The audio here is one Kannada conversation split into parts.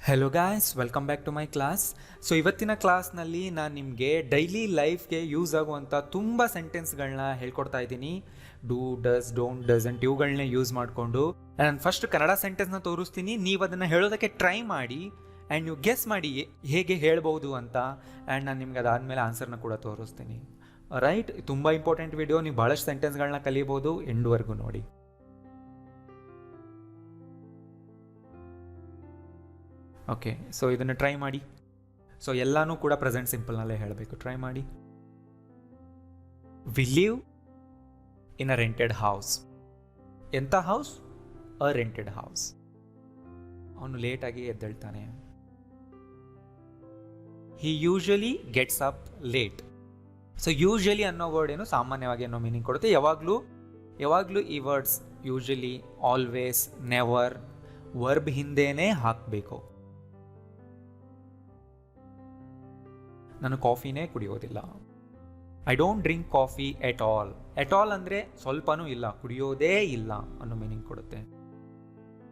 Hello guys, welcome back to my class. So ಇವತ್ತಿನ ಕ್ಲಾಸ್ನಲ್ಲಿ ನಾನು ನಿಮಗೆ ಡೈಲಿ ಲೈಫ್ಗೆ ಯೂಸ್ ಆಗುವಂಥ ತುಂಬ ಸೆಂಟೆನ್ಸ್ಗಳನ್ನ ಹೇಳ್ಕೊಡ್ತಾ ಇದ್ದೀನಿ. ಡೂ, ಡಸ್, ಡೋಂಟ್, ಡಸಂಟ್ ಇವುಗಳನ್ನೇ ಯೂಸ್ ಮಾಡಿಕೊಂಡು ನಾನು ಫಸ್ಟ್ ಕನ್ನಡ ಸೆಂಟೆನ್ಸ್ನ ತೋರಿಸ್ತೀನಿ. ನೀವು ಅದನ್ನು ಹೇಳೋದಕ್ಕೆ ಟ್ರೈ ಮಾಡಿ ಆ್ಯಂಡ್ ನೀವು ಗೆಸ್ ಮಾಡಿ ಹೇಗೆ ಹೇಳ್ಬೋದು ಅಂತ. ಆ್ಯಂಡ್ ನಾನು ನಿಮ್ಗೆ ಅದಾದಮೇಲೆ ಆನ್ಸರ್ನ ಕೂಡ ತೋರಿಸ್ತೀನಿ. ರೈಟ್, ತುಂಬ ಇಂಪಾರ್ಟೆಂಟ್ ವಿಡಿಯೋ. ನೀವು ಭಾಳಷ್ಟು ಸೆಂಟೆನ್ಸ್ಗಳನ್ನ ಕಲಿಬೋದು. ಎಂಡ್ವರೆಗೂ ನೋಡಿ. ಓಕೆ, ಸೊ ಇದನ್ನು ಟ್ರೈ ಮಾಡಿ. ಸೊ ಎಲ್ಲನೂ ಕೂಡ ಪ್ರೆಸೆಂಟ್ ಸಿಂಪಲ್ನಲ್ಲೇ ಹೇಳಬೇಕು. ಟ್ರೈ ಮಾಡಿ. We live in a rented house. ಎಂಥ ಹೌಸ್? A rented house. ಅವನು ಲೇಟಾಗಿ ಎದ್ದೇಳ್ತಾನೆ. He usually gets up late. So usually ಅನ್ನೋ ವರ್ಡ್ ಏನು ಸಾಮಾನ್ಯವಾಗಿ ಅನ್ನೋ ಮೀನಿಂಗ್ ಕೊಡುತ್ತೆ. ಯಾವಾಗಲೂ ಈ words usually, always, never verb ಹಿಂದೆನೇ ಹಾಕಬೇಕು. ನಾನು ಕಾಫಿನೇ ಕುಡಿಯೋದಿಲ್ಲ. I don't drink coffee at all. At all ಅಂದರೆ ಸ್ವಲ್ಪನೂ ಇಲ್ಲ, ಕುಡಿಯೋದೇ ಇಲ್ಲ ಅನ್ನೋ ಮೀನಿಂಗ್ ಕೊಡುತ್ತೆ.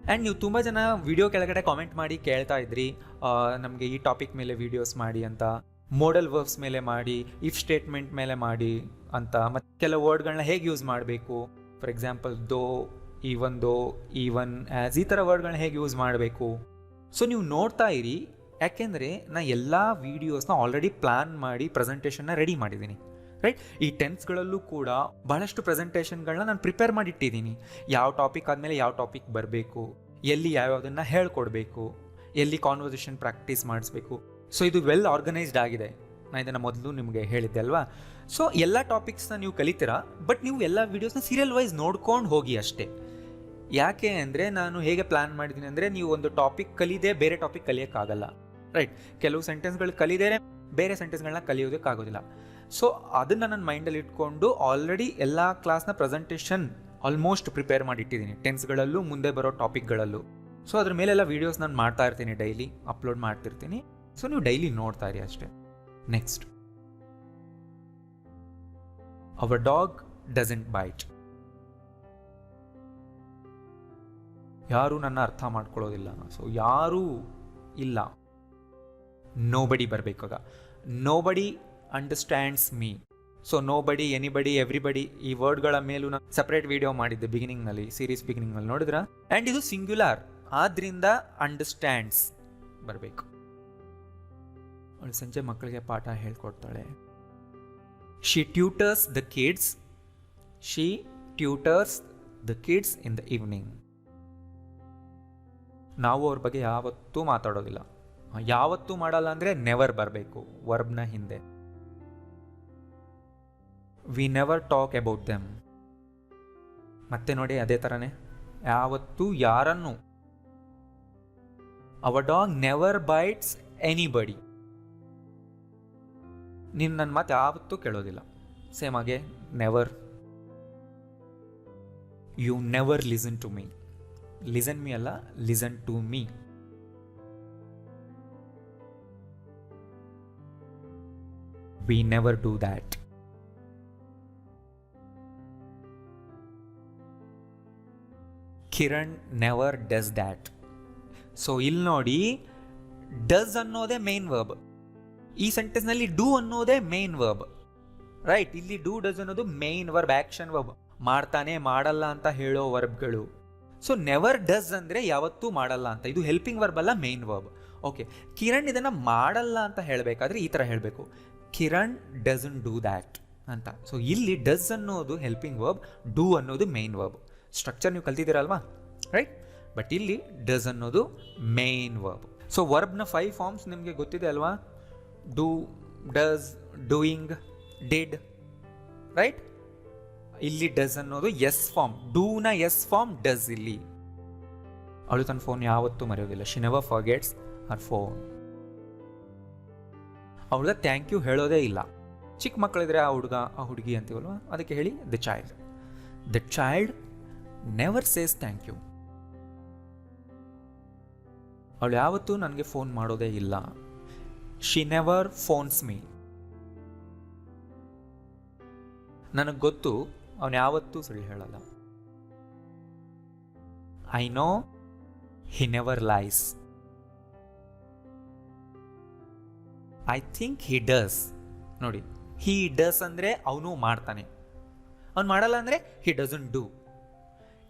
ಆ್ಯಂಡ್ ನೀವು ತುಂಬ ಜನ ವಿಡಿಯೋ ಕೆಳಗಡೆ ಕಾಮೆಂಟ್ ಮಾಡಿ ಕೇಳ್ತಾ ಇದ್ರಿ, ನಮಗೆ ಈ ಟಾಪಿಕ್ ಮೇಲೆ ವೀಡಿಯೋಸ್ ಮಾಡಿ ಅಂತ, ಮೋಡಲ್ ವರ್ಬ್ಸ್ ಮೇಲೆ ಮಾಡಿ, ಇಫ್ ಸ್ಟೇಟ್ಮೆಂಟ್ ಮೇಲೆ ಮಾಡಿ ಅಂತ, ಮತ್ತು ಕೆಲವು ವರ್ಡ್ಗಳನ್ನ ಹೇಗೆ ಯೂಸ್ ಮಾಡಬೇಕು. ಫಾರ್ ಎಕ್ಸಾಂಪಲ್ ದೋ, ಈವನ್ ಆ್ಯಸ್, ಈ ಥರ ವರ್ಡ್ಗಳನ್ನ ಹೇಗೆ ಯೂಸ್ ಮಾಡಬೇಕು. ಸೊ ನೀವು ನೋಡ್ತಾ ಇರಿ, ಯಾಕೆಂದರೆ ನಾನು ಎಲ್ಲ ವೀಡಿಯೋಸ್ನ ಆಲ್ರೆಡಿ ಪ್ಲ್ಯಾನ್ ಮಾಡಿ ಪ್ರೆಸೆಂಟೇಷನ್ನ ರೆಡಿ ಮಾಡಿದ್ದೀನಿ. ರೈಟ್, ಈ ಟೆನ್ಸ್ಗಳಲ್ಲೂ ಕೂಡ ಭಾಳಷ್ಟು ಪ್ರೆಸೆಂಟೇಷನ್ಗಳನ್ನ ನಾನು ಪ್ರಿಪೇರ್ ಮಾಡಿಟ್ಟಿದ್ದೀನಿ. ಯಾವ ಟಾಪಿಕ್ ಆದಮೇಲೆ ಯಾವ ಟಾಪಿಕ್ ಬರಬೇಕು, ಎಲ್ಲಿ ಯಾವ್ಯಾವುದನ್ನು ಹೇಳ್ಕೊಡ್ಬೇಕು, ಎಲ್ಲಿ ಕಾನ್ವರ್ಸೇಷನ್ ಪ್ರಾಕ್ಟೀಸ್ ಮಾಡಿಸ್ಬೇಕು. ಸೊ ಇದು ವೆಲ್ ಆರ್ಗನೈಸ್ಡ್ ಆಗಿದೆ. ನಾನು ಇದನ್ನು ಮೊದಲು ನಿಮಗೆ ಹೇಳಿದ್ದೆ ಅಲ್ವಾ. ಸೊ ಎಲ್ಲ ಟಾಪಿಕ್ಸ್ನ ನೀವು ಕಲಿತೀರಾ, ಬಟ್ ನೀವು ಎಲ್ಲ ವೀಡಿಯೋಸ್ನ ಸೀರಿಯಲ್ ವೈಸ್ ನೋಡ್ಕೊಂಡು ಹೋಗಿ ಅಷ್ಟೇ. ಯಾಕೆ ಅಂದರೆ ನಾನು ಹೇಗೆ ಪ್ಲ್ಯಾನ್ ಮಾಡಿದ್ದೀನಿ ಅಂದರೆ, ನೀವು ಒಂದು ಟಾಪಿಕ್ ಕಲಿದೇ ಬೇರೆ ಟಾಪಿಕ್ ಕಲಿಯೋಕ್ಕಾಗಲ್ಲ. ರೈಟ್, ಕೆಲವು ಸೆಂಟೆನ್ಸ್ಗಳು ಕಲಿದೇ ಬೇರೆ ಸೆಂಟೆನ್ಸ್ಗಳನ್ನ ಕಲಿಯೋದಕ್ಕಾಗೋದಿಲ್ಲ. ಸೊ ಅದನ್ನು ನನ್ನ ಮೈಂಡಲ್ಲಿ ಇಟ್ಕೊಂಡು ಆಲ್ರೆಡಿ ಎಲ್ಲ ಕ್ಲಾಸ್ನ ಪ್ರೆಸೆಂಟೇಷನ್ ಆಲ್ಮೋಸ್ಟ್ ಪ್ರಿಪೇರ್ ಮಾಡಿಟ್ಟಿದ್ದೀನಿ, ಟೆನ್ಸ್ಗಳಲ್ಲೂ ಮುಂದೆ ಬರೋ ಟಾಪಿಕ್ಗಳಲ್ಲೂ. ಸೊ ಅದ್ರ ಮೇಲೆಲ್ಲ ವೀಡಿಯೋಸ್ ನಾನು ಮಾಡ್ತಾ ಇರ್ತೀನಿ, ಡೈಲಿ ಅಪ್ಲೋಡ್ ಮಾಡ್ತಿರ್ತೀನಿ. ಸೊ ನೀವು ಡೈಲಿ ನೋಡ್ತಾ ಇರಿ ಅಷ್ಟೇ. Next, our dog doesn't bite. ಯಾರೂ ನನ್ನ ಅರ್ಥ ಮಾಡ್ಕೊಳ್ಳೋದಿಲ್ಲ. ಸೊ ಯಾರೂ ಇಲ್ಲ, ನೋಬಡಿ ಬರಬೇಕಾಗ. Nobody understands me. So nobody, anybody, everybody ಈ ವರ್ಡ್ಗಳ ಮೇಲೂ ನಾನು ಸಪ್ರೇಟ್ ವಿಡಿಯೋ ಮಾಡಿದ್ದೆ ಬಿಗಿನಿಂಗ್ನಲ್ಲಿ, ಸೀರೀಸ್ ಬಿಗಿನಿಂಗ್ನಲ್ಲಿ ನೋಡಿದ್ರ. ಆ್ಯಂಡ್ ಇದು ಸಿಂಗ್ಯುಲಾರ್, ಆದ್ರಿಂದ ಅಂಡರ್ಸ್ಟ್ಯಾಂಡ್ಸ್ ಬರಬೇಕು. ಅವಳು ಸಂಜೆ ಮಕ್ಕಳಿಗೆ ಪಾಠ ಹೇಳ್ಕೊಡ್ತಾಳೆ. She tutors the kids in the evening. ನಾವು ಅವ್ರ ಬಗ್ಗೆ ಯಾವತ್ತೂ ಮಾತಾಡೋದಿಲ್ಲ. ಯಾವತ್ತೂ ಮಾಡಲ್ಲ ಅಂದರೆ ನೆವರ್ ಬರಬೇಕು ವರ್ಬ್ನ ಹಿಂದೆ. We never talk about them. ಮತ್ತೆ ನೋಡಿ, ಅದೇ ಥರನೇ ಯಾವತ್ತೂ ಯಾರನ್ನು. Our dog never bites anybody. ನೀನು ನನ್ನ ಮಾತು ಯಾವತ್ತೂ ಕೇಳೋದಿಲ್ಲ. ಸೇಮ್ ಹಾಗೆ never. You never listen to me. Listen me ಅಲ್ಲ, listen to me. We never do that. Kiran never does that. So ಇಲ್ಲಿ ನೋಡಿ, ಡಸ್ ಅನ್ನೋದೇ ಮೇನ್ ವರ್ಬ್. ಈ ಸೆಂಟೆನ್ಸ್ನಲ್ಲಿ ಡೂ ಅನ್ನೋದೇ ಮೇನ್ ವರ್ಬ್. ರೈಟ್, ಇಲ್ಲಿ ಡೂ, ಡಸ್ ಅನ್ನೋದು ಮೇನ್ ವರ್ಬ್, ಆ್ಯಕ್ಷನ್ ವರ್ಬ್, ಮಾಡ್ತಾನೆ ಮಾಡಲ್ಲ ಅಂತ ಹೇಳೋ ವರ್ಬ್ಗಳು. ಸೊ ನೆವರ್ ಡಸ್ ಅಂದರೆ ಯಾವತ್ತೂ ಮಾಡಲ್ಲ ಅಂತ. ಇದು ಹೆಲ್ಪಿಂಗ್ ವರ್ಬ್ ಅಲ್ಲ, ಮೇನ್ ವರ್ಬ್. ಓಕೆ, ಕಿರಣ್ ಇದನ್ನು ಮಾಡಲ್ಲ ಅಂತ ಹೇಳಬೇಕಾದ್ರೆ ಈ ಥರ ಹೇಳಬೇಕು, ಕಿರಣ್ ಡಸಂಟ್ ಡೂ ದ್ಯಾಟ್ ಅಂತ. ಸೊ ಇಲ್ಲಿ ಡಸ್ ಅನ್ನೋದು ಹೆಲ್ಪಿಂಗ್ ವರ್ಬ್, ಡೂ ಅನ್ನೋದು ಮೇನ್ ವರ್ಬ್. ಸ್ಟ್ರಕ್ಚರ್ ನೀವು ಕಲ್ತಿದ್ದೀರಲ್ವಾ, ರೈಟ್. ಬಟ್ ಇಲ್ಲಿ ಡಸ್ ಅನ್ನೋದು ಮೇನ್ ವರ್ಬ್. ಸೊ ವರ್ಬ್ನ 5 ಫಾರ್ಮ್ಸ್ ನಿಮಗೆ ಗೊತ್ತಿದೆ ಅಲ್ವಾ. Do, does, doing, did, right. ಇಲ್ಲಿ ಡಸ್ ಅನ್ನೋದು ಎಸ್ ಫಾರ್ಮ್, ಡೂನ ಎಸ್ ಫಾರ್ಮ್, ಡಸ್ ಇಲ್ಲಿ. ಅವಳು ತನ್ನ ಫೋನ್ ಯಾವತ್ತೂ ಮರೆಯೋದಿಲ್ಲ. She never forgets Har phone. ಅವಳಿಗೆ ಥ್ಯಾಂಕ್ ಯು ಹೇಳೋದೇ ಇಲ್ಲ. ಚಿಕ್ಕ ಮಕ್ಕಳಿದ್ರೆ ಆ ಹುಡುಗ, ಆ ಹುಡುಗಿ ಅಂತೀವಲ್ವ, ಅದಕ್ಕೆ ಹೇಳಿ the child never says thank you. ಅವಳು ಯಾವತ್ತೂ ನನಗೆ ಫೋನ್ ಮಾಡೋದೇ ಇಲ್ಲ. She never phones me. ನನಗೆ ಗೊತ್ತು ಅವನು ಯಾವತ್ತೂ ಸುಳ್ಳು ಹೇಳಲ್ಲ. I know he never lies. I think he does. ನೋಡಿ, ಹಿ ಡಸ್ ಅಂದರೆ ಅವನು ಮಾಡ್ತಾನೆ, ಅವ್ನು ಮಾಡಲ್ಲ ಅಂದರೆ ಹಿ ಡಸಂಟ್ ಡೂ.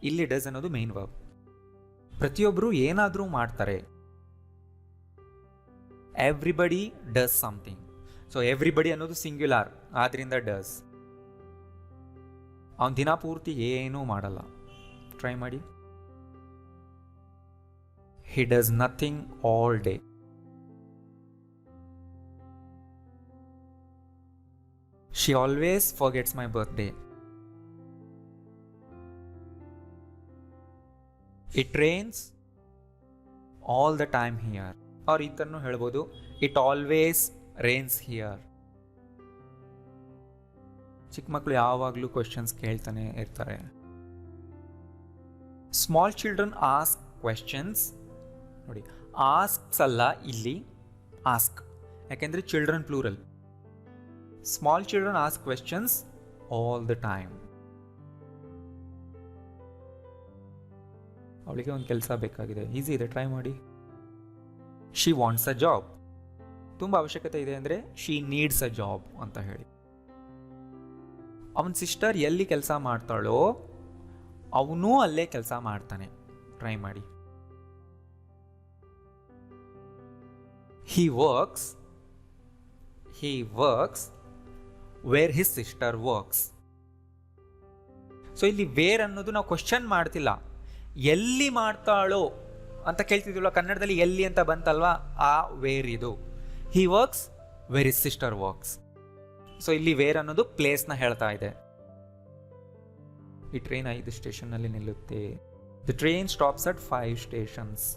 ಇಲ್ಲಿ ಡಸ್ ಅನ್ನೋದು ಮೇನ್ ವರ್ಬ್. ಪ್ರತಿಯೊಬ್ಬರು ಏನಾದರೂ ಮಾಡ್ತಾರೆ. Everybody does something. So everybody ಅನ್ನೋದು ಸಿಂಗ್ಯುಲಾರ್, ಆದ್ರಿಂದ ಡಸ್. ಅವನು ದಿನ ಪೂರ್ತಿ ಏನೂ ಮಾಡಲ್ಲ. ಟ್ರೈ ಮಾಡಿ. He does nothing all day. She always forgets my birthday. It rains all the time here. Or ಈ ಥರನೂ ಹೇಳ್ಬೋದು, it always rains here. ಚಿಕ್ಕ ಮಕ್ಕಳು ಯಾವಾಗಲೂ ಕ್ವೆಶನ್ಸ್ ಕೇಳ್ತಾನೆ ಇರ್ತಾರೆ. Small children ask questions. ನೋಡಿ, ಆಸ್ಕ್ಸ್ ಅಲ್ಲ ಇಲ್ಲಿ, ಆಸ್ಕ್. ಯಾಕೆಂದರೆ children plural. Small children ask questions all the time. ಅವಳಿಗೆ ಒಂದು ಕೆಲಸ ಬೇಕಾಗಿದೆ, ಈಸಿ ಇದೆ, ಟ್ರೈ ಮಾಡಿ. She wants a job. ತುಂಬ ಅವಶ್ಯಕತೆ ಇದೆ ಅಂದರೆ ಶಿ ನೀಡ್ಸ್ ಅ ಜಾಬ್ ಅಂತ ಹೇಳಿ. ಅವನ ಸಿಸ್ಟರ್ ಎಲ್ಲಿ ಕೆಲಸ ಮಾಡ್ತಾಳೋ ಅವನೂ ಅಲ್ಲೇ ಕೆಲಸ ಮಾಡ್ತಾನೆ. ಟ್ರೈ ಮಾಡಿ. He works where his sister works. So ಇಲ್ಲಿ ವೇರ್ ಅನ್ನೋದು ನಾವು ಕ್ವಶನ್ ಮಾಡ್ತಿಲ್ಲ, ಎಲ್ಲಿ ಮಾಡ್ತಾಳೋ ಅಂತ ಕೇಳ್ತಿದ್ವಲ್ಲ. ಕನ್ನಡದಲ್ಲಿ ಎಲ್ಲಿ ಅಂತ ಬಂತಲ್ವಾ, ಆ ವೇರ್ ಇದು. He works where his sister works. So ಇಲ್ಲಿ ವೇರ್ ಅನ್ನೋದು ಪ್ಲೇಸ್ನ ಹೇಳ್ತಾ ಇದೆ. ಈ ಟ್ರೈನ್ 5 ಸ್ಟೇಷನ್ನಲ್ಲಿ ನಿಲ್ಲುತ್ತೆ. The train stops at 5 stations.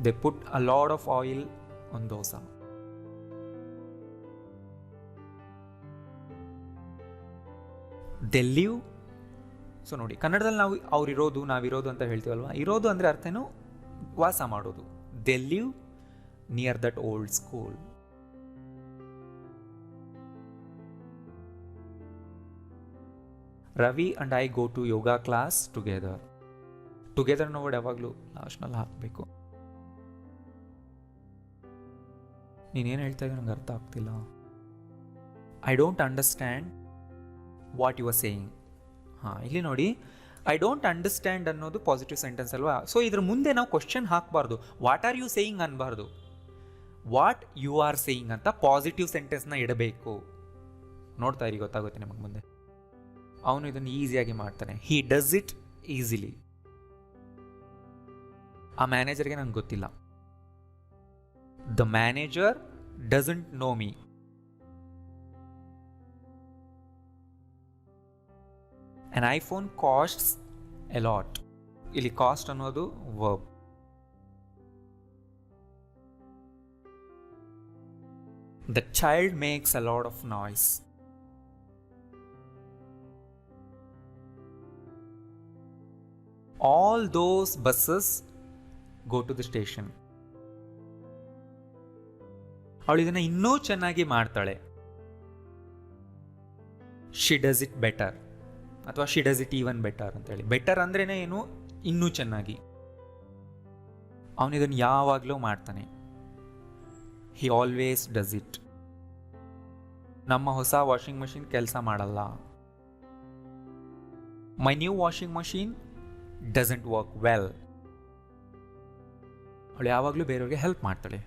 They put a lot of oil on dosa. They live. So ನೋಡಿ, ಕನ್ನಡದಲ್ಲಿ ನಾವು ಅವ್ರಿರೋದು ನಾವಿರೋದು ಅಂತ ಹೇಳ್ತೀವಲ್ವಾ. ಇರೋದು ಅಂದರೆ ಅರ್ಥನೂ ವಾಸ ಮಾಡೋದು. They live near that old school. Ravi and I go to yoga class together. Together ಅನ್ನೋ ವರ್ಡ್ ಯಾವಾಗಲೂ ಲಾಸ್ಟ್ನಲ್ಲಿ ಹಾಕಬೇಕು. ನೀನೇನು ಹೇಳ್ತಾ ಇದ್ದೀಯ ನಂಗೆ ಅರ್ಥ ಆಗ್ತಿಲ್ಲ. I don't understand what you are saying. ಹಾಂ, ಇಲ್ಲಿ ನೋಡಿ, ಐ ಡೋಂಟ್ ಅಂಡರ್ಸ್ಟ್ಯಾಂಡ್ ಅನ್ನೋದು ಪಾಸಿಟಿವ್ ಸೆಂಟೆನ್ಸ್ ಅಲ್ವಾ. ಸೊ ಇದ್ರ ಮುಂದೆ ನಾವು ಕ್ವಶನ್ ಹಾಕಬಾರ್ದು. ವಾಟ್ ಆರ್ ಯು ಸೇಯಿಂಗ್ ಅನ್ಬಾರ್ದು. ವಾಟ್ ಯು ಆರ್ ಸೇಯಿಂಗ್ ಅಂತ ಪಾಸಿಟಿವ್ ಸೆಂಟೆನ್ಸ್ನ ಇಡಬೇಕು. ನೋಡ್ತಾ ಇರಿ, ಗೊತ್ತಾಗುತ್ತೆ ನಿಮಗೆ ಮುಂದೆ. ಅವನು ಇದನ್ನು ಈಸಿಯಾಗಿ ಮಾಡ್ತಾನೆ. He does it easily. ಆ ಮ್ಯಾನೇಜರ್ಗೆ ನಂಗೆ ಗೊತ್ತಿಲ್ಲ. The manager doesn't know me. An iPhone costs a lot. ಇಲ್ಲಿ ಕಾಸ್ಟ್ ಅನ್ನೋದು verb. The child makes a lot of noise. All those buses go to the station. ಅವಳು ಇದನ್ನು ಇನ್ನೂ ಚೆನ್ನಾಗಿ ಮಾಡ್ತಾಳೆ. ಶಿ ಡಸ್ ಇಟ್ ಬೆಟರ್ ಅಥವಾ she does it even better ಅಂತೇಳಿ. ಬೆಟರ್ ಅಂದ್ರೇನೆ ಏನು, ಇನ್ನೂ ಚೆನ್ನಾಗಿ. ಅವನು ಇದನ್ನು ಯಾವಾಗಲೂ ಮಾಡ್ತಾನೆ. He always does it. ನಮ್ಮ ಹೊಸ ವಾಷಿಂಗ್ ಮಷಿನ್ ಕೆಲಸ ಮಾಡಲ್ಲ. My new washing machine doesn't work well. ಅವಳು ಯಾವಾಗಲೂ ಬೇರೆಯವ್ರಿಗೆ ಹೆಲ್ಪ್ ಮಾಡ್ತಾಳೆ.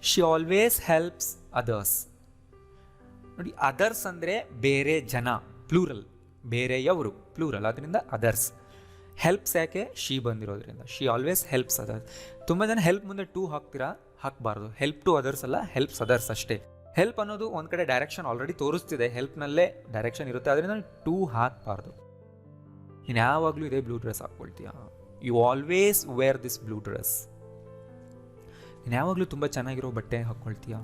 She always helps others. ನೋಡಿ, ಅದರ್ಸ್ ಅಂದರೆ ಬೇರೆ ಜನ, ಪ್ಲೂರಲ್. ಬೇರೆಯವರು ಪ್ಲೂರಲ್, ಅದರಿಂದ ಅದರ್ಸ್. ಹೆಲ್ಪ್ಸ್ ಯಾಕೆ, ಶಿ ಬಂದಿರೋದ್ರಿಂದ. She always helps others. ತುಂಬ ಜನ ಹೆಲ್ಪ್ ಮುಂದೆ ಟು ಹಾಕಬಾರ್ದು. ಹೆಲ್ಪ್ ಟು ಅದರ್ಸ್ ಅಲ್ಲ, ಹೆಲ್ಪ್ಸ್ ಅದರ್ಸ್ ಅಷ್ಟೇ. ಹೆಲ್ಪ್ ಅನ್ನೋದು ಒಂದು ಕಡೆ ಡೈರೆಕ್ಷನ್ ಆಲ್ರೆಡಿ ತೋರಿಸ್ತಿದೆ, ಹೆಲ್ಪ್ನಲ್ಲೇ ಡೈರೆಕ್ಷನ್ ಇರುತ್ತೆ, ಅದರಿಂದ ಟು ಹಾಕಬಾರ್ದು. ನೀನು ಯಾವಾಗಲೂ ಇದೇ ಬ್ಲೂ ಡ್ರೆಸ್ ಹಾಕ್ಕೊಳ್ತೀಯ. You always wear this blue dress. ನೀನು ಯಾವಾಗಲೂ ತುಂಬ ಚೆನ್ನಾಗಿರೋ ಬಟ್ಟೆ ಹಾಕ್ಕೊಳ್ತೀಯ.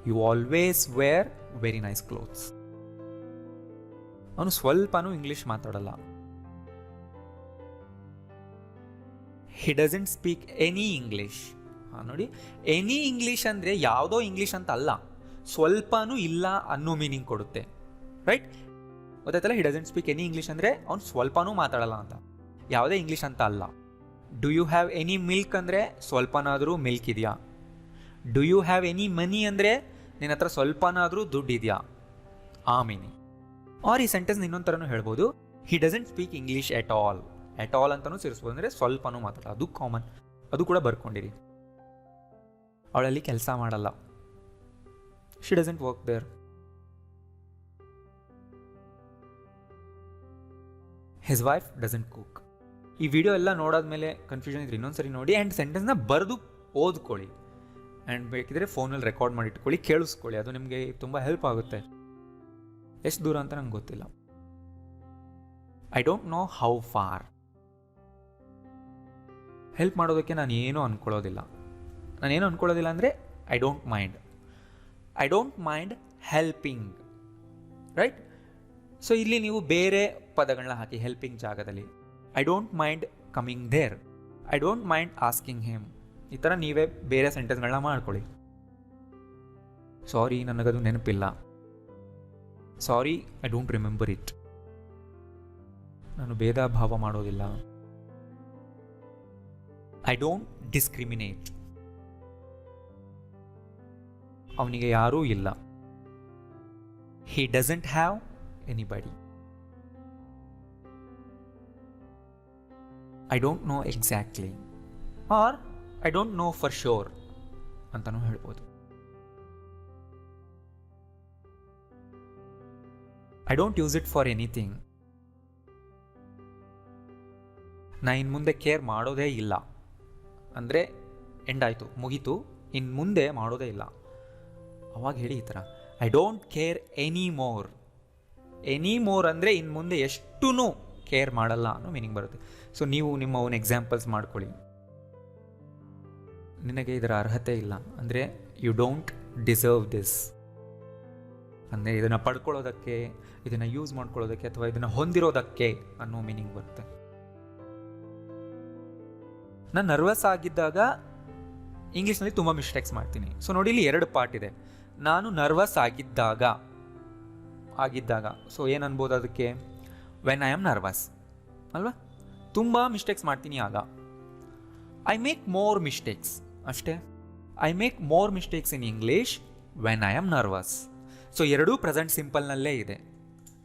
You always wear very nice clothes. ಅವನು ಸ್ವಲ್ಪನೂ ಇಂಗ್ಲೀಷ್ ಮಾತಾಡಲ್ಲ. He doesn't speak any English. ಹಾಂ, ನೋಡಿ, ಎನಿ ಇಂಗ್ಲೀಷ್ ಅಂದರೆ ಯಾವುದೋ ಇಂಗ್ಲೀಷ್ ಅಂತ ಅಲ್ಲ, ಸ್ವಲ್ಪನೂ ಇಲ್ಲ ಅನ್ನೋ ಮೀನಿಂಗ್ ಕೊಡುತ್ತೆ. ರೈಟ್, ಗೊತ್ತಾಯ್ತಲ್ಲ. He doesn't speak any English ಅಂದರೆ ಅವ್ನು ಸ್ವಲ್ಪನೂ ಮಾತಾಡಲ್ಲ ಅಂತ, ಯಾವುದೇ ಇಂಗ್ಲೀಷ್ ಅಂತ ಅಲ್ಲ. Do you have any milk ಅಂದರೆ ಸ್ವಲ್ಪನಾದರೂ ಮಿಲ್ಕ್ ಇದೆಯಾ. Do you have any money ಅಂದರೆ ನಿನ್ನ ಹತ್ರ ಸ್ವಲ್ಪನಾದರೂ ದುಡ್ಡು ಇದೆಯಾ, ಆ ಮೀನಿಂಗ್. ಆರ್ ಈ ಸೆಂಟೆನ್ಸ್ ಇನ್ನೊಂದು ಥರನೂ ಹೇಳ್ಬೋದು, ಹಿ doesn't speak English at all ಅಂತಲೂ ಸೇರಿಸ್ಬೋದು, ಅಂದರೆ ಸ್ವಲ್ಪನೂ ಮಾತಾಡ, ಅದು ಕಾಮನ್, ಅದು ಕೂಡ ಬರ್ಕೊಂಡಿರಿ. ಅವಳಲ್ಲಿ ಕೆಲಸ ಮಾಡಲ್ಲ, she doesn't work there. His wife doesn't cook. ಈ ವಿಡಿಯೋ ಎಲ್ಲ ನೋಡಾದ್ಮೇಲೆ ಕನ್ಫ್ಯೂಷನ್ ಇದ್ರೆ ಇನ್ನೊಂದ್ಸರಿ ನೋಡಿ ಆ್ಯಂಡ್ ಸೆಂಟೆನ್ಸ್ನ ಬರೆದು ಓದ್ಕೊಳ್ಳಿ. ಆ್ಯಂಡ್ ಬೇಕಿದ್ರೆ ಫೋನಲ್ಲಿ ರೆಕಾರ್ಡ್ ಮಾಡಿ ಇಟ್ಕೊಳ್ಳಿ, ಕೇಳಿಸ್ಕೊಳ್ಳಿ, ಅದು ನಿಮಗೆ ತುಂಬ ಹೆಲ್ಪ್ ಆಗುತ್ತೆ. ಎಷ್ಟು ದೂರ ಅಂತ ನಂಗೆ ಗೊತ್ತಿಲ್ಲ. I don't know how far. Help ಮಾಡೋದಕ್ಕೆ ನಾನು ಏನೂ ಅಂದ್ಕೊಳ್ಳೋದಿಲ್ಲ ಅಂದರೆ I don't mind helping, right? So ಇಲ್ಲಿ ನೀವು ಬೇರೆ ಪದಗಳನ್ನ ಹಾಕಿ ಹೆಲ್ಪಿಂಗ್ ಜಾಗದಲ್ಲಿ. I don't mind coming there, I don't mind asking him, ಈ ಥರ ನೀವೇ ಬೇರೆ ಸೆಂಟೆನ್ಸ್ಗಳನ್ನ ಮಾಡ್ಕೊಳ್ಳಿ. ಸಾರಿ, ನನಗದು ನೆನಪಿಲ್ಲ. Sorry, I don't remember it. ನಾನು ಭೇದ ಭಾವ ಮಾಡೋದಿಲ್ಲ. I don't discriminate. ಅವನಿಗೆ ಯಾರೂ ಇಲ್ಲ. He doesn't have anybody. I don't know exactly R I don't know for sure ಅಂತಲೂ ಹೇಳ್ಬೋದು. I don't use it for anything. ನಾ ಇನ್ನು ಮುಂದೆ ಕೇರ್ ಮಾಡೋದೇ ಇಲ್ಲ ಅಂದರೆ ಎಂಡ್ ಆಯಿತು, ಮುಗೀತು, ಇನ್ನು ಮುಂದೆ ಮಾಡೋದೇ ಇಲ್ಲ. ಅವಾಗ ಹೇಳಿ ಈ ಥರ, I don't care any more ಅಂದರೆ ಇನ್ನು ಮುಂದೆ ಎಷ್ಟೂ ಕೇರ್ ಮಾಡಲ್ಲ ಅನ್ನೋ ಮೀನಿಂಗ್ ಬರುತ್ತೆ. ಸೊ ನೀವು ನಿಮ್ಮ ಓನ್ ಎಕ್ಸಾಂಪಲ್ಸ್ ಮಾಡ್ಕೊಳ್ಳಿ. ನಿನಗೆ ಇದರ ಅರ್ಹತೆ ಇಲ್ಲ ಅಂದರೆ ಯು ಡೋಂಟ್ ಡಿಸರ್ವ್ ದಿಸ್, ಅಂದರೆ ಇದನ್ನು ಪಡ್ಕೊಳ್ಳೋದಕ್ಕೆ, ಇದನ್ನು ಯೂಸ್ ಮಾಡ್ಕೊಳ್ಳೋದಕ್ಕೆ ಅಥವಾ ಇದನ್ನು ಹೊಂದಿರೋದಕ್ಕೆ ಅನ್ನೋ ಮೀನಿಂಗ್ ಬರುತ್ತೆ. ನಾನು ನರ್ವಸ್ ಆಗಿದ್ದಾಗ ಇಂಗ್ಲೀಷ್ನಲ್ಲಿ ತುಂಬ ಮಿಸ್ಟೇಕ್ಸ್ ಮಾಡ್ತೀನಿ. ಸೊ ನೋಡಿ, ಇಲ್ಲಿ 2 ಪಾರ್ಟ್ ಇದೆ. ನಾನು ನರ್ವಸ್ ಆಗಿದ್ದಾಗ, ಸೊ ಏನು ಅನ್ಬೋದು ಅದಕ್ಕೆ? ವೆನ್ ಐ ಆಮ್ ನರ್ವಸ್ ಅಲ್ವಾ? ತುಂಬ ಮಿಸ್ಟೇಕ್ಸ್ ಮಾಡ್ತೀನಿ ಆಗ. ಐ ಮೇಕ್ ಮೋರ್ ಮಿಸ್ಟೇಕ್ಸ್ ಅಷ್ಟೇ. I make more mistakes in English when I am nervous. So ಎರಡೂ ಪ್ರೆಸೆಂಟ್ ಸಿಂಪಲ್ನಲ್ಲೇ ಇದೆ,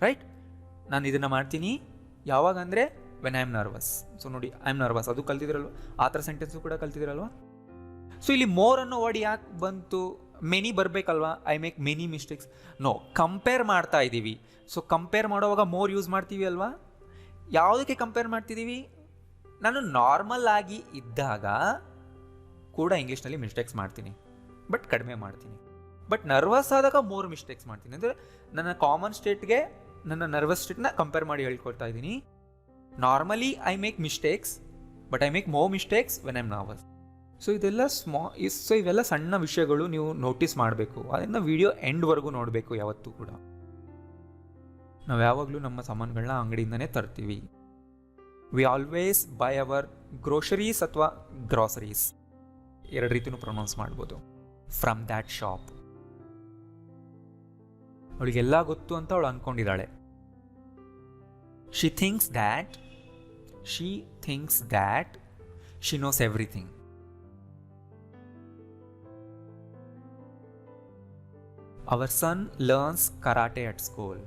ರೈಟ್? ನಾನು ಇದನ್ನು ಮಾಡ್ತೀನಿ ಯಾವಾಗ ಅಂದರೆ when I am nervous. So ನೋಡಿ, ಐ ಆಮ್ ನರ್ವಸ್ ಅದು ಕಲ್ತಿದ್ರಲ್ವ, ಆ ಥರ ಸೆಂಟೆನ್ಸು ಕೂಡ ಕಲ್ತಿದ್ರಲ್ವ. ಸೊ ಇಲ್ಲಿ ಮೋರ್ ಅನ್ನೋ ವರ್ಡ್ ಯಾಕೆ ಬಂತು? ಮೆನಿ ಬರಬೇಕಲ್ವಾ? I make many mistakes. No, compare ಮಾಡ್ತಾ ಇದ್ದೀವಿ. ಸೊ ಕಂಪೇರ್ ಮಾಡೋವಾಗ ಮೋರ್ ಯೂಸ್ ಮಾಡ್ತೀವಿ ಅಲ್ವಾ? ಯಾವುದಕ್ಕೆ ಕಂಪೇರ್ ಮಾಡ್ತಿದ್ದೀವಿ? ನಾನು ನಾರ್ಮಲ್ ಆಗಿ ಇದ್ದಾಗ ಕೂಡ ಇಂಗ್ಲೀಷ್ನಲ್ಲಿ ಮಿಸ್ಟೇಕ್ಸ್ ಮಾಡ್ತೀನಿ, ಬಟ್ ಕಡಿಮೆ ಮಾಡ್ತೀನಿ. ಬಟ್ ನರ್ವಸ್ ಆದಾಗ ಮೋರ್ ಮಿಸ್ಟೇಕ್ಸ್ ಮಾಡ್ತೀನಿ. ಅಂದರೆ ನನ್ನ ಕಾಮನ್ ಸ್ಟೇಟ್ಗೆ ನನ್ನ ನರ್ವಸ್ ಸ್ಟೇಟ್ನ ಕಂಪೇರ್ ಮಾಡಿ ಹೇಳ್ಕೊಳ್ತಾ ಇದ್ದೀನಿ. Normally I make mistakes, but I make more mistakes when I am nervous. So ಇದೆಲ್ಲ ಇವೆಲ್ಲ ಸಣ್ಣ ವಿಷಯಗಳು ನೀವು ನೋಟಿಸ್ ಮಾಡಬೇಕು. ಅದನ್ನು ವಿಡಿಯೋ ಎಂಡ್ವರೆಗೂ ನೋಡಬೇಕು ಯಾವತ್ತೂ ಕೂಡ. ನಾವು ಯಾವಾಗಲೂ ನಮ್ಮ ಸಾಮಾನುಗಳನ್ನ ಅಂಗಡಿಯಿಂದನೇ ತರ್ತೀವಿ. We always buy our groceries ಅಥವಾ ಗ್ರಾಸರೀಸ್, 2 ರೀತಿನೂ ಪ್ರೊನೌನ್ಸ್ ಮಾಡ್ಬೋದು. From that shop. ಅವಳಿಗೆಲ್ಲ ಗೊತ್ತು ಅಂತ ಅವಳು ಅಂದ್ಕೊಂಡಿದ್ದಾಳೆ. She thinks that she knows everything. Our son learns karate at school.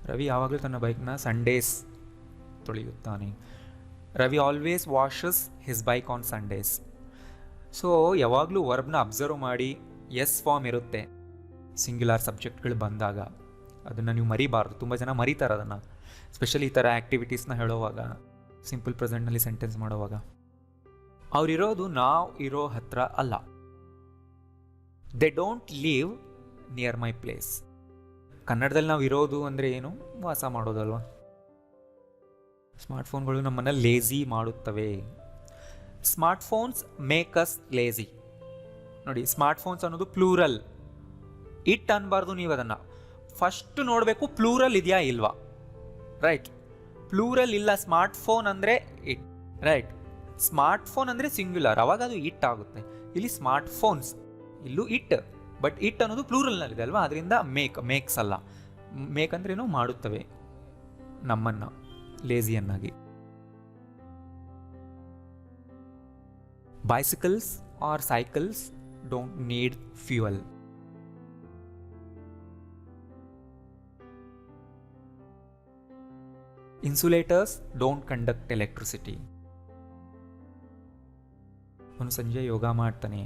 Ravi ಯಾವಾಗಲೂ ತನ್ನ ಬೈಕ್ನ ಸಂಡೇಸ್ ತೊಳೆಯುತ್ತಾನೆ. Ravi always washes his bike on Sundays. So ಯಾವಾಗಲೂ ವರ್ಬ್ನ ಅಬ್ಸರ್ವ್ ಮಾಡಿ, ಎಸ್ ಫಾರ್ಮ್ ಇರುತ್ತೆ ಸಿಂಗ್ಯುಲರ್ ಸಬ್ಜೆಕ್ಟ್ಗಳು ಬಂದಾಗ. ಅದನ್ನು ನೀವು ಮರಿಬಾರ್ದು. ತುಂಬ ಜನ ಮರಿತಾರೆ ಅದನ್ನು, ಸ್ಪೆಷಲಿ ಈ ಥರ ಆ್ಯಕ್ಟಿವಿಟೀಸ್ನ ಹೇಳೋವಾಗ, ಸಿಂಪಲ್ ಪ್ರೆಸೆಂಟ್ನಲ್ಲಿ ಸೆಂಟೆನ್ಸ್ ಮಾಡೋವಾಗ. ಅವರಿರೋದು ನಾವು ಇರೋ ಹತ್ರ ಅಲ್ಲ. They don't leave near my place. ಕನ್ನಡದಲ್ಲಿ ನಾವು ಇರೋದು ಅಂದರೆ ಏನು? ವಾಸ ಮಾಡೋದಲ್ವ. ಸ್ಮಾರ್ಟ್ಫೋನ್ಗಳು ನಮ್ಮನ್ನು ಲೇಝಿ ಮಾಡುತ್ತವೆ. Smartphones make us lazy. ನೋಡಿ, ಸ್ಮಾರ್ಟ್ಫೋನ್ಸ್ ಅನ್ನೋದು ಪ್ಲೂರಲ್. ಇಟ್ ಅನ್ಬಾರ್ದು ನೀವು. ಅದನ್ನು ಫಸ್ಟ್ ನೋಡಬೇಕು, ಪ್ಲೂರಲ್ ಇದೆಯಾ ಇಲ್ವಾ, ರೈಟ್? ಪ್ಲೂರಲ್ ಇಲ್ಲ. ಸ್ಮಾರ್ಟ್ಫೋನ್ ಅಂದರೆ ಇಟ್, ರೈಟ್? ಸ್ಮಾರ್ಟ್ಫೋನ್ ಅಂದರೆ ಸಿಂಗ್ಯುಲರ್, ಅವಾಗ ಅದು ಇಟ್ ಆಗುತ್ತೆ. ಇಲ್ಲಿ ಸ್ಮಾರ್ಟ್ಫೋನ್ಸ್, ಇಲ್ಲೂ ಇಟ್, ಬಟ್ ಇಟ್ ಅನ್ನೋದು ಪ್ಲೂರಲ್ನಲ್ಲಿದೆ ಅಲ್ವಾ, ಅದರಿಂದ ಮೇಕ್ಸ್ ಅಲ್ಲ. ಮೇಕ್ ಅಂದ್ರೇನು? ಮಾಡುತ್ತವೆ ನಮ್ಮನ್ನು ಲೇಝಿಯನ್ನಾಗಿ. Bicycles or cycles don't need fuel. Insulators don't conduct electricity. ಅವನು ಸಂಜೆ ಯೋಗ ಮಾಡ್ತಾನೆ.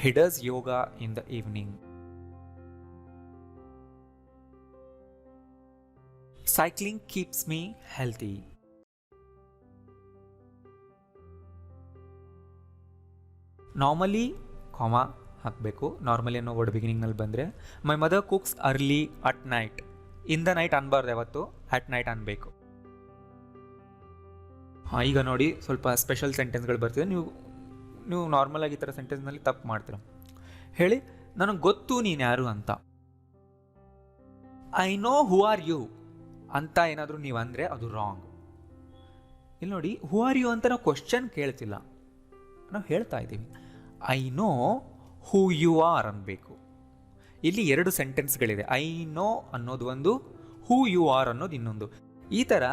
He does yoga in the evening. Cycling keeps me healthy. Normally ಹಾಕಬೇಕು. ನಾರ್ಮಲಿ ಅನ್ನೋ ವರ್ಡ್ ಬಿಗಿನಿಂಗ್ನಲ್ಲಿ ಬಂದರೆ my mother cooks early at night. In the night ಅನ್ಬಾರ್ದು, ಯಾವತ್ತು ಅಟ್ ನೈಟ್ ಅನ್ಬೇಕು. ಈಗ ನೋಡಿ ಸ್ವಲ್ಪ ಸ್ಪೆಷಲ್ ಸೆಂಟೆನ್ಸ್ಗಳು ಬರ್ತಿದೆ. ನೀವು ನಾರ್ಮಲಾಗಿ ಈ ಥರ ಸೆಂಟೆನ್ಸ್ನಲ್ಲಿ ತಪ್ಪು ಮಾಡ್ತೀರ. ಹೇಳಿ, ನನಗೆ ಗೊತ್ತು ನೀನು ಯಾರು ಅಂತ. I know who are you ಅಂತ ಏನಾದರೂ ನೀವು ಅಂದರೆ ಅದು ರಾಂಗ್. ಇಲ್ಲಿ ನೋಡಿ, ಹೂ ಆರ್ ಯು ಅಂತ ನಾವು ಕ್ವಶನ್ ಕೇಳ್ತಿಲ್ಲ, ನಾವು ಹೇಳ್ತಾ ಇದ್ದೀವಿ. I know who you are ಅನ್ಬೇಕು. ಇಲ್ಲಿ 2 ಸೆಂಟೆನ್ಸ್ಗಳಿದೆ. ಐ ನೋ ಅನ್ನೋದು ಒಂದು, ಹೂ ಯು ಆರ್ ಅನ್ನೋದು ಇನ್ನೊಂದು. ಈ ಥರ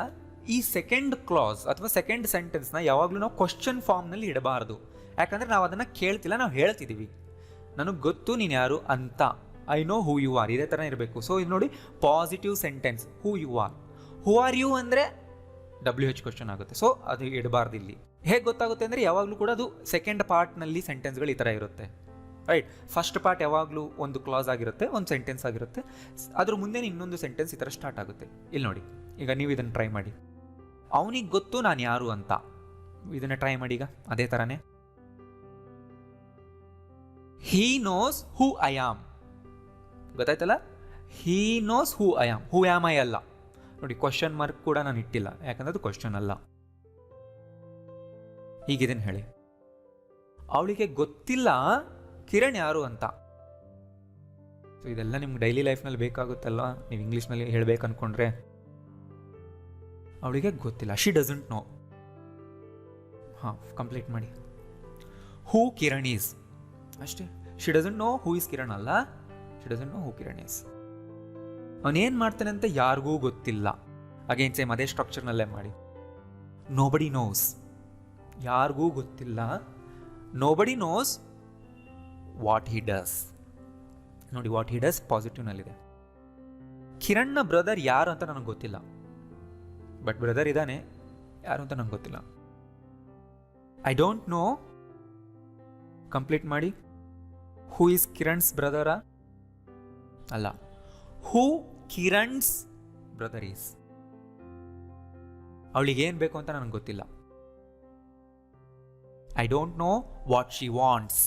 ಈ ಸೆಕೆಂಡ್ ಕ್ಲಾಸ್ ಅಥವಾ ಸೆಕೆಂಡ್ ಸೆಂಟೆನ್ಸ್ನ ಯಾವಾಗಲೂ ನಾವು ಕ್ವಶನ್ ಫಾರ್ಮ್ನಲ್ಲಿ ಇಡಬಾರ್ದು. ಯಾಕಂದರೆ ನಾವು ಅದನ್ನು ಕೇಳ್ತಿಲ್ಲ, ನಾವು ಹೇಳ್ತಿದ್ದೀವಿ. ನನಗೆ ಗೊತ್ತು ನೀನು ಯಾರು ಅಂತ. I know who you are ಇದೇ ಥರ ಇರಬೇಕು. ಸೊ ಇದು ನೋಡಿ, positive sentence, who you are. Who are you ಅಂದರೆ WH ಕ್ವಶನ್ ಆಗುತ್ತೆ. ಸೊ ಅದು ಇಡಬಾರ್ದು ಇಲ್ಲಿ. ಹೇಗೆ ಗೊತ್ತಾಗುತ್ತೆ ಅಂದರೆ ಯಾವಾಗಲೂ ಕೂಡ ಅದು ಸೆಕೆಂಡ್ ಪಾರ್ಟ್ನಲ್ಲಿ ಸೆಂಟೆನ್ಸ್ಗಳು ಈ ಥರ ಇರುತ್ತೆ, ರೈಟ್. ಫಸ್ಟ್ ಪಾರ್ಟ್ ಯಾವಾಗಲೂ ಒಂದು ಕ್ಲಾಸ್ ಆಗಿರುತ್ತೆ, ಒಂದು ಸೆಂಟೆನ್ಸ್ ಆಗಿರುತ್ತೆ. ಅದ್ರ ಮುಂದೆ ಇನ್ನೊಂದು ಸೆಂಟೆನ್ಸ್ ಈ ಥರ ಸ್ಟಾರ್ಟ್ ಆಗುತ್ತೆ. ಇಲ್ಲಿ ನೋಡಿ, ಈಗ ನೀವು ಇದನ್ನು ಟ್ರೈ ಮಾಡಿ. ಅವನಿಗೆ ಗೊತ್ತು ನಾನು ಯಾರು ಅಂತ. ಇದನ್ನು ಟ್ರೈ ಮಾಡಿ ಈಗ ಅದೇ ಥರನೇ. He knows who I am. ಗೊತ್ತಾಯ್ತಲ್ಲ? He knows who I am. Who am I ಅಲ್ಲ. ನೋಡಿ, ಕ್ವಶನ್ ಮಾರ್ಕ್ ಕೂಡ ನಾನು ಇಟ್ಟಿಲ್ಲ, ಯಾಕಂದ್ರೆ ಅದು ಕ್ವಶನ್ ಅಲ್ಲ. ಹೀಗಿದೇನು ಹೇಳಿ, ಅವಳಿಗೆ ಗೊತ್ತಿಲ್ಲ ಕಿರಣ್ ಯಾರು ಅಂತ. ಸೊ ಇದೆಲ್ಲ ನಿಮ್ಗೆ ಡೈಲಿ ಲೈಫ್ನಲ್ಲಿ ಬೇಕಾಗುತ್ತಲ್ವ, ನೀವು ಇಂಗ್ಲೀಷ್ನಲ್ಲಿ ಹೇಳ್ಬೇಕು ಅನ್ಕೊಂಡ್ರೆ. ಅವಳಿಗೆ ಗೊತ್ತಿಲ್ಲ, ಶಿ ಡಸಂಟ್ ನೋ. ಕಂಪ್ಲೀಟ್ ಮಾಡಿ. ಹೂ ಕಿರಣ್ ಈಸ್, ಅಷ್ಟೇ. She doesn't know who is Kiran ಅಲ್ಲ, she doesn't know who Kiran is. ಅವನೇನು ಮಾಡ್ತಾನೆ ಅಂತ ಯಾರಿಗೂ ಗೊತ್ತಿಲ್ಲ. ಅಗೇನ್ ಸೇಮ್ ಅದೇ ಸ್ಟ್ರಕ್ಚರ್ನಲ್ಲೇ ಮಾಡಿ. ನೋಬಡಿ ನೋಸ್, ಯಾರಿಗೂ ಗೊತ್ತಿಲ್ಲ. Nobody knows what he does. ನೋಡಿ, ವಾಟ್ ಹಿ ಡಸ್ ಪಾಸಿಟಿವ್ನಲ್ಲಿದೆ. ಕಿರಣ್ನ ಬ್ರದರ್ ಯಾರು ಅಂತ ನನಗೆ ಗೊತ್ತಿಲ್ಲ, ಬಟ್ ಬ್ರದರ್ ಇದ್ದಾನೆ, ಯಾರು ಅಂತ ನಂಗೆ ಗೊತ್ತಿಲ್ಲ. ಐ ಡೋಂಟ್ ನೋ, ಕಂಪ್ಲೀಟ್ ಮಾಡಿ. ಹೂ ಈಸ್ ಕಿರಣ್ಸ್ ಬ್ರದರಾ? ಅಲ್ಲ, ಹೂ ಕಿರಣ್ಸ್ ಬ್ರದರ್ ಈಸ್. ಅವಳಿಗೆ ಏನು ಬೇಕು ಅಂತ ನನಗೆ ಗೊತ್ತಿಲ್ಲ. I don't know what she wants,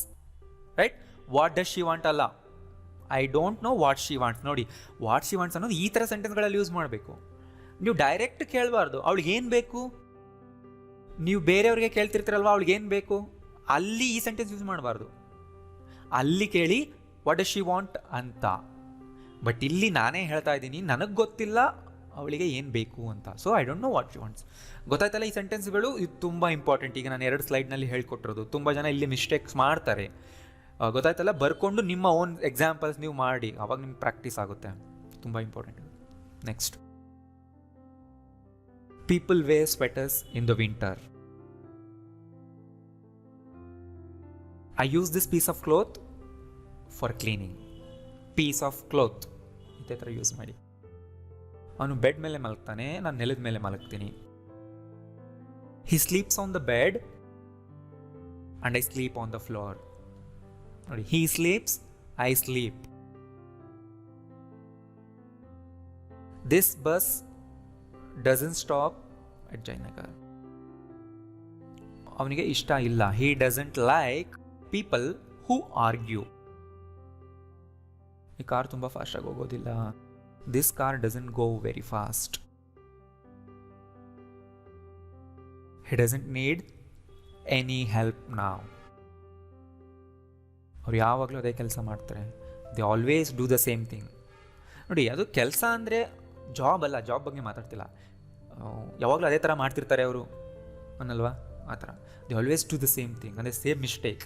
right. What does she want ಅಲ್ಲ, I don't know what she wants. ನೋಡಿ, ವಾಟ್ ಶಿ ವಾಂಟ್ಸ್ ಅನ್ನೋದು ಈ ಥರ ಸೆಂಟೆನ್ಸ್ಗಳಲ್ಲಿ ಯೂಸ್ ಮಾಡಬೇಕು. ನೀವು ಡೈರೆಕ್ಟ್ ಕೇಳಬಾರ್ದು, ಅವಳಿಗೆ ಏನು ಬೇಕು. ನೀವು ಬೇರೆಯವ್ರಿಗೆ ಕೇಳ್ತಿರ್ತೀರಲ್ವ, ಅವಳಿಗೆ ಏನು ಬೇಕು, ಅಲ್ಲಿ ಈ ಸೆಂಟೆನ್ಸ್ ಯೂಸ್ ಮಾಡಬಾರ್ದು. ಅಲ್ಲಿ ಕೇಳಿ ವಾಟ್ ಡಸ್ ಶಿ ವಾಂಟ್ ಅಂತ. ಬಟ್ ಇಲ್ಲಿ ನಾನೇ ಹೇಳ್ತಾ ಇದ್ದೀನಿ, ನನಗೆ ಗೊತ್ತಿಲ್ಲ ಅವಳಿಗೆ ಏನು ಬೇಕು ಅಂತ. So I don't know what she wants. ಗೊತ್ತಾಯ್ತಲ್ಲ, ಈ ಸೆಂಟೆನ್ಸ್ಗಳು ಇದು ತುಂಬ ಇಂಪಾರ್ಟೆಂಟ್. ಈಗ ನಾನು 2 ಸ್ಲೈಡ್ನಲ್ಲಿ ಹೇಳ್ಕೊಟ್ಟಿರೋದು. ತುಂಬ ಜನ ಇಲ್ಲಿ ಮಿಸ್ಟೇಕ್ಸ್ ಮಾಡ್ತಾರೆ, ಗೊತ್ತಾಯ್ತಲ್ಲ. ಬರ್ಕೊಂಡು ನಿಮ್ಮ ಓನ್ ಎಕ್ಸಾಂಪಲ್ಸ್ ನೀವು ಮಾಡಿ, ಅವಾಗ ನಿಮ್ಗೆ ಪ್ರಾಕ್ಟೀಸ್ ಆಗುತ್ತೆ. ತುಂಬ important. Next, people wear sweaters in the winter. I use this piece of cloth for cleaning. Piece of cloth ಇದೇ ಥರ ಯೂಸ್ ಮಾಡಿ. ಅವನು ಬೆಡ್ ಮೇಲೆ ಮಲಗ್ತಾನೆ, ನಾನು ನೆಲದ ಮೇಲೆ ಮಲಗ್ತೀನಿ. He sleeps on the bed and I sleep on the floor. ನೋಡಿ, he sleeps, I sleep. This bus doesn't stop at Jayanagar. ಅವನಿಗೆ ಇಷ್ಟ ಇಲ್ಲ. He doesn't like people who argue. ಈ ಕಾರ್ ತುಂಬ ಫಾಸ್ಟಾಗಿ ಹೋಗೋದಿಲ್ಲ. This car doesn't go very fast. He doesn't need any help now. ಅವ್ರು ಯಾವಾಗಲೂ ಅದೇ ಕೆಲಸ ಮಾಡ್ತಾರೆ. They always do the same thing. ನೋಡಿ, ಅದು ಕೆಲಸ ಅಂದರೆ ಜಾಬ್ ಅಲ್ಲ, ಜಾಬ್ ಬಗ್ಗೆ ಮಾತಾಡ್ತಿಲ್ಲ. ಯಾವಾಗಲೂ ಅದೇ ಥರ ಮಾಡ್ತಿರ್ತಾರೆ ಅವರು ಅನ್ನಲ್ವಾ, ಆ ಥರ. They always do the same thing ಅಂದರೆ ಸೇಮ್ ಮಿಸ್ಟೇಕ್.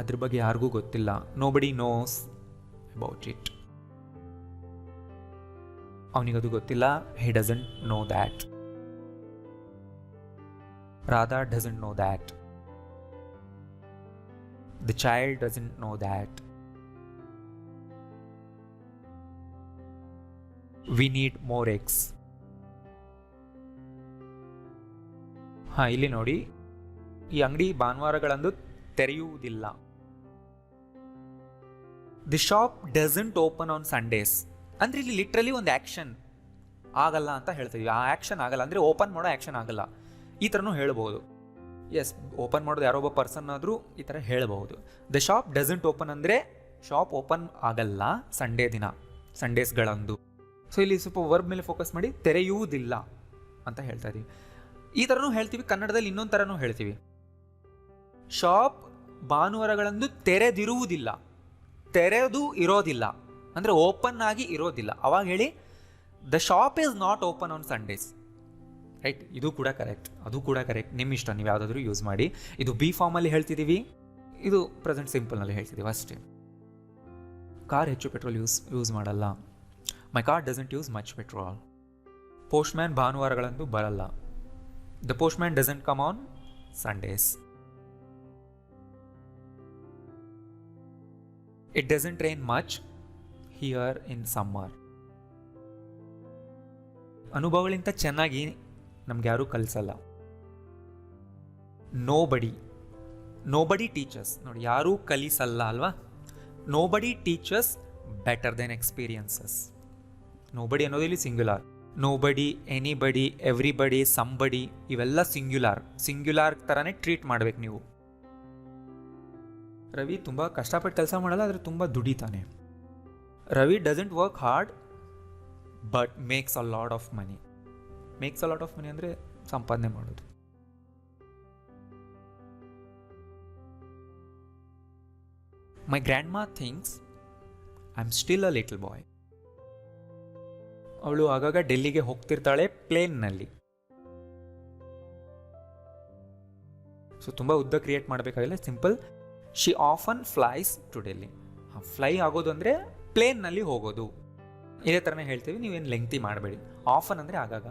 ಅದ್ರ ಬಗ್ಗೆ ಯಾರಿಗೂ ಗೊತ್ತಿಲ್ಲ. Nobody knows about it. ಅವನಿಗದು ಗೊತ್ತಿಲ್ಲ. He doesn't know that. Radha doesn't know that. The child doesn't know that. We need more eggs. ಇಲ್ಲಿ ನೋಡಿ, ಈ ಅಂಗಡಿ ಭಾನುವಾರಗಳಂದು ತೆರೆಯುವುದಿಲ್ಲ. The shop doesn't open on Sundays ಅಂದ್ರೆ ಇಲ್ಲಿ ಲಿಟ್ರಲಿ ಒಂದು ಆ್ಯಕ್ಷನ್ ಆಗಲ್ಲ ಅಂತ ಹೇಳ್ತೀವಿ. ಆ ಆ್ಯಕ್ಷನ್ ಆಗಲ್ಲ ಅಂದರೆ ಓಪನ್ ಮಾಡೋ ಆ್ಯಕ್ಷನ್ ಆಗಲ್ಲ, ಈ ಥರನೂ ಹೇಳ್ಬೋದು. ಎಸ್, ಓಪನ್ ಮಾಡೋದು ಯಾರೋ ಒಬ್ಬ ಪರ್ಸನ್ ಆದರೂ ಈ ಥರ ಹೇಳ್ಬೋದು. ದ ಶಾಪ್ ಡಸಂಟ್ ಓಪನ್ ಅಂದರೆ ಶಾಪ್ ಓಪನ್ ಆಗಲ್ಲ ಸಂಡೇ ದಿನ, ಸಂಡೇಸ್ಗಳಂದು. ಸೊ ಇಲ್ಲಿ ಸ್ವಲ್ಪ ವರ್ಬ್ ಮೇಲೆ ಫೋಕಸ್ ಮಾಡಿ ತೆರೆಯುವುದಿಲ್ಲ ಅಂತ ಹೇಳ್ತಾ ಇದ್ದೀವಿ. ಈ ಥರನೂ ಹೇಳ್ತೀವಿ, ಕನ್ನಡದಲ್ಲಿ ಇನ್ನೊಂದು ಥರನೂ ಹೇಳ್ತೀವಿ. ಶಾಪ್ ಭಾನುವಾರಗಳಂದು ತೆರೆದಿರುವುದಿಲ್ಲ, ತೆರೆದು ಇರೋದಿಲ್ಲ ಅಂದರೆ ಓಪನ್ ಆಗಿ ಇರೋದಿಲ್ಲ. ಅವಾಗ ಹೇಳಿ the shop is not open on Sundays. Right, ಇದು ಕೂಡ ಕರೆಕ್ಟ್, ಅದು ಕೂಡ ಕರೆಕ್ಟ್, ನಿಮ್ಮ ಇಷ್ಟ, ನೀವು ಯಾವುದಾದ್ರೂ ಯೂಸ್ ಮಾಡಿ. ಇದು ಬಿ ಫಾರ್ಮಲ್ಲಿ ಹೇಳ್ತಿದ್ದೀವಿ, ಇದು ಪ್ರೆಸೆಂಟ್ ಸಿಂಪಲ್ನಲ್ಲಿ ಹೇಳ್ತಿದ್ದೀವಿ ಅಷ್ಟೇ. ಕಾರ್ ಹೆಚ್ಚು ಪೆಟ್ರೋಲ್ ಯೂಸ್ ಮಾಡಲ್ಲ. My car doesn't use much petrol. Postman ಭಾನುವಾರಗಳಂದು ಬರಲ್ಲ. The postman doesn't come on Sundays. It doesn't rain much here in summer. ಅನುಭವಗಳಿಂದ ಚೆನ್ನಾಗಿ ನಮ್ಗೆ ಯಾರೂ ಕಲಿಸಲ್ಲ. ನೋಬಡಿ ಟೀಚರ್ಸ್, ನೋಡಿ ಯಾರೂ ಕಲಿಸಲ್ಲ ಅಲ್ವಾ. Nobody teaches better than experiences. Nobody ಅನ್ನೋದು ಇಲ್ಲಿ singular. Nobody, anybody, everybody, somebody ಇವೆಲ್ಲ ಸಿಂಗ್ಯುಲಾರ್ ಥರನೇ ಟ್ರೀಟ್ ಮಾಡ್ಬೇಕು ನೀವು. ರವಿ ತುಂಬ ಕಷ್ಟಪಟ್ಟು ಕೆಲಸ ಮಾಡಲ್ಲ, ಆದರೆ ತುಂಬ ದುಡಿತಾನೆ. Ravi doesn't work hard but makes a lot of money. Makes a lot of money ಅಂದರೆ ಸಂಪಾದನೆ ಮಾಡೋದು. My grandma thinks I am still a little boy. ಅವಳು ಆಗಾಗ ಡೆಲ್ಲಿಗೆ ಹೋಗ್ತಿರ್ತಾಳೆ ಪ್ಲೇನ್ನಲ್ಲಿ. ಸೊ ತುಂಬ ಉದ್ದ ಕ್ರಿಯೇಟ್ ಮಾಡಬೇಕಾಗಿಲ್ಲ, simple. She often flies to Delhi. Fly ಆಗೋದು ಅಂದರೆ ಪ್ಲೇನ್ನಲ್ಲಿ ಹೋಗೋದು, ಇದೇ ಥರನೇ ಹೇಳ್ತೀವಿ, ನೀವೇನು ಲೆಂಗ್ತಿ ಮಾಡಬೇಡಿ. ಆಫನ್ ಅಂದರೆ ಆಗಾಗ,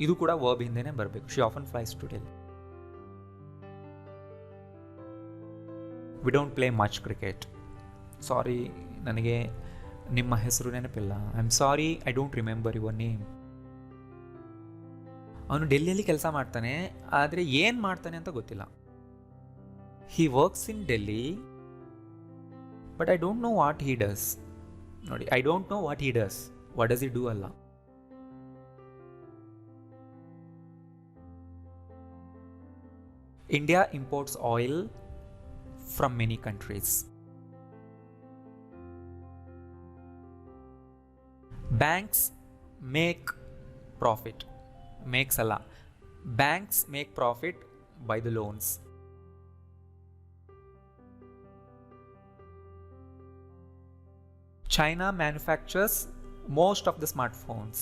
ಇದು ಕೂಡ ವರ್ಬ್ ಹಿಂದೆನೇ ಬರಬೇಕು. She often flies to Delhi. We don't play much cricket. Sorry, ನನಗೆ ನಿಮ್ಮ ಹೆಸರು ನೆನಪಿಲ್ಲ. I am sorry, I don't remember your name. ಅವನು ಡೆಲ್ಲಿಯಲ್ಲಿ ಕೆಲಸ ಮಾಡ್ತಾನೆ, ಆದರೆ ಏನು ಮಾಡ್ತಾನೆ ಅಂತ ಗೊತ್ತಿಲ್ಲ. He works in Delhi but I don't know what he does. ನೋಡಿ, I don't know what he does, what does he do ಅಲ್ಲ. India imports oil from many countries. Banks make profit. Makes ಅಲ್ಲ, banks make profit by the loans. China manufactures most of the smartphones.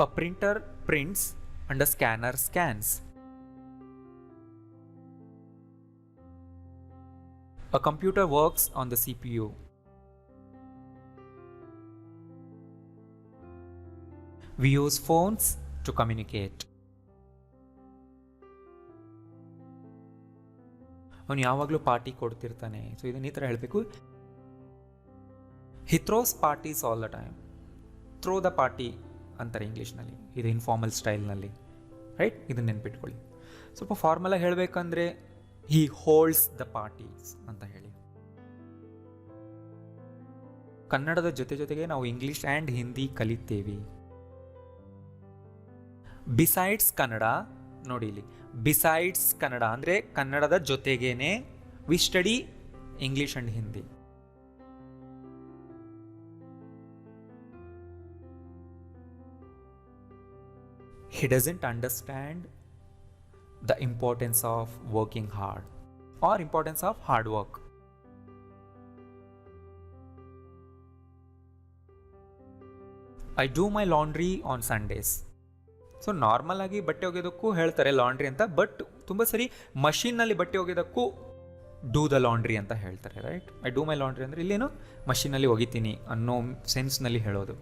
A printer prints and a scanner scans. A computer works on the CPU. We use phones to communicate. ಅವನು ಯಾವಾಗಲೂ ಪಾರ್ಟಿ ಕೊಡ್ತಿರ್ತಾನೆ. ಸೊ ಇದನ್ನ ಈ ಥರ ಹೇಳಬೇಕು. He throws parties all the time. Throw the party ಅಂತಾರೆ ಇಂಗ್ಲೀಷ್ನಲ್ಲಿ, ಇದು ಇನ್ಫಾರ್ಮಲ್ ಸ್ಟೈಲ್ನಲ್ಲಿ. ರೈಟ್, ಇದನ್ನ ನೆನ್ಪಿಟ್ಕೊಳ್ಳಿ. ಸ್ವಲ್ಪ ಫಾರ್ಮಲಾಗಿ ಹೇಳಬೇಕಂದ್ರೆ ಹಿ ಹೋಲ್ಡ್ಸ್ ದ ಪಾರ್ಟೀಸ್ ಅಂತ ಹೇಳಿ. ಕನ್ನಡದ ಜೊತೆಗೆ ನಾವು ಇಂಗ್ಲೀಷ್ ಆ್ಯಂಡ್ ಹಿಂದಿ ಕಲಿತೇವೆ. ಬಿಸೈಡ್ಸ್ ಕನ್ನಡ, ನೋಡಿ ಇಲ್ಲಿ ಬಿಸೈಡ್ಸ್ ಕನ್ನಡ ಅಂದರೆ ಕನ್ನಡದ ಜೊತೆಗೇನೆ we study English and Hindi. He doesn't understand the importance of working hard or importance of hard work. I do my laundry on Sundays. So normal ಆಗಿ ಬಟ್ಟೆ ಒಗೆಯೋದಕ್ಕೂ ಹೇಳ್ತಾರೆ ಲಾಂಡ್ರಿ ಅಂತ, ಬಟ್ ತುಂಬ ಸರಿ ಮಷೀನ್ನಲ್ಲಿ ಬಟ್ಟೆ ಒಗೆಯೋದಕ್ಕೂ ಡೂ ದ ಲಾಂಡ್ರಿ ಅಂತ ಹೇಳ್ತಾರೆ. Right, I do my laundry ಅಂದರೆ ಇಲ್ಲೇನು ಮಷೀನಲ್ಲಿ ಒಗಿತೀನಿ ಅನ್ನೋ ಸೆನ್ಸ್ನಲ್ಲಿ ಹೇಳೋದು.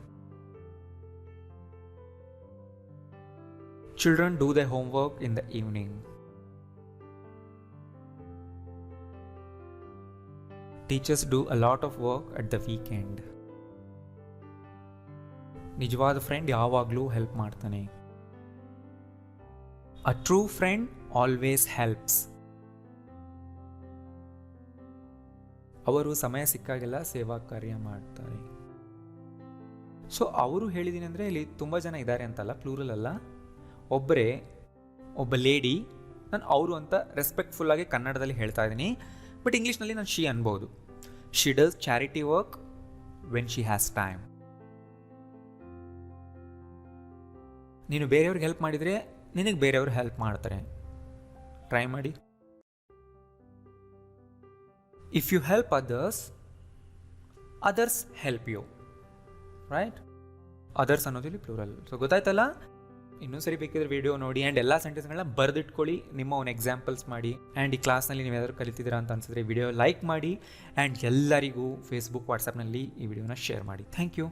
Children do their homework in the evening. Teachers do a lot of work at the weekend. ನಿಜವಾದ ಫ್ರೆಂಡ್ ಯಾವಾಗಲೂ ಹೆಲ್ಪ್ ಮಾಡ್ತಾನೆ. A true friend always helps. ಅವರು ಸಮಯ ಸಿಕ್ಕಾಗೆಲ್ಲ ಸೇವಾ ಕಾರ್ಯ ಮಾಡ್ತಾರೆ. ಸೊ ಅವರು ಹೇಳಿದ್ದೀನಿ ಅಂದರೆ ಇಲ್ಲಿ ತುಂಬ ಜನ ಇದ್ದಾರೆ ಅಂತಲ್ಲ, ಪ್ಲೂರಲ್ ಅಲ್ಲ, ಒಬ್ಬ ಲೇಡಿ, ನಾನು ಅವರು ಅಂತ ರೆಸ್ಪೆಕ್ಟ್ಫುಲ್ಲಾಗಿ ಕನ್ನಡದಲ್ಲಿ ಹೇಳ್ತಾ ಇದ್ದೀನಿ, ಬಟ್ ಇಂಗ್ಲೀಷ್ನಲ್ಲಿ ನಾನು ಶಿ ಅನ್ಬೋದು. She does charity work when she has time. ನೀನು ಬೇರೆಯವ್ರಿಗೆ ಹೆಲ್ಪ್ ಮಾಡಿದರೆ ನಿನಗೆ ಬೇರೆಯವ್ರು ಹೆಲ್ಪ್ ಮಾಡ್ತಾರೆ. ಟ್ರೈ ಮಾಡಿ. If you help others help you, right? Others ಅನ್ನೋದಿಲ್ಲಿ ಪ್ಲೂರಲ್. ಸೊ ಗೊತ್ತಾಯ್ತಲ್ಲ? ಇನ್ನೊಂದು ಸರಿ ಬೇಕಿದ್ರೆ ವಿಡಿಯೋ ನೋಡಿ ಆ್ಯಂಡ್ ಎಲ್ಲ ಸೆಂಟೆನ್ಸ್ಗಳನ್ನ ಬರೆದಿಟ್ಕೊಳ್ಳಿ, ನಿಮ್ಮ ಒಂದು ಎಕ್ಸಾಂಪಲ್ಸ್ ಮಾಡಿ. ಆ್ಯಂಡ್ ಈ ಕ್ಲಾಸ್ನಲ್ಲಿ ನೀವು ಯಾವ್ದಾದ್ರು ಕಲಿತಿದ್ದೀರಾ ಅಂತ ಅನ್ಸಿದ್ರೆ ವಿಡಿಯೋ ಲೈಕ್ ಮಾಡಿ ಆ್ಯಂಡ್ ಎಲ್ಲರಿಗೂ ಫೇಸ್ಬುಕ್ ವಾಟ್ಸಪ್ನಲ್ಲಿ ಈ ವಿಡಿಯೋನ ಶೇರ್ ಮಾಡಿ. Thank you.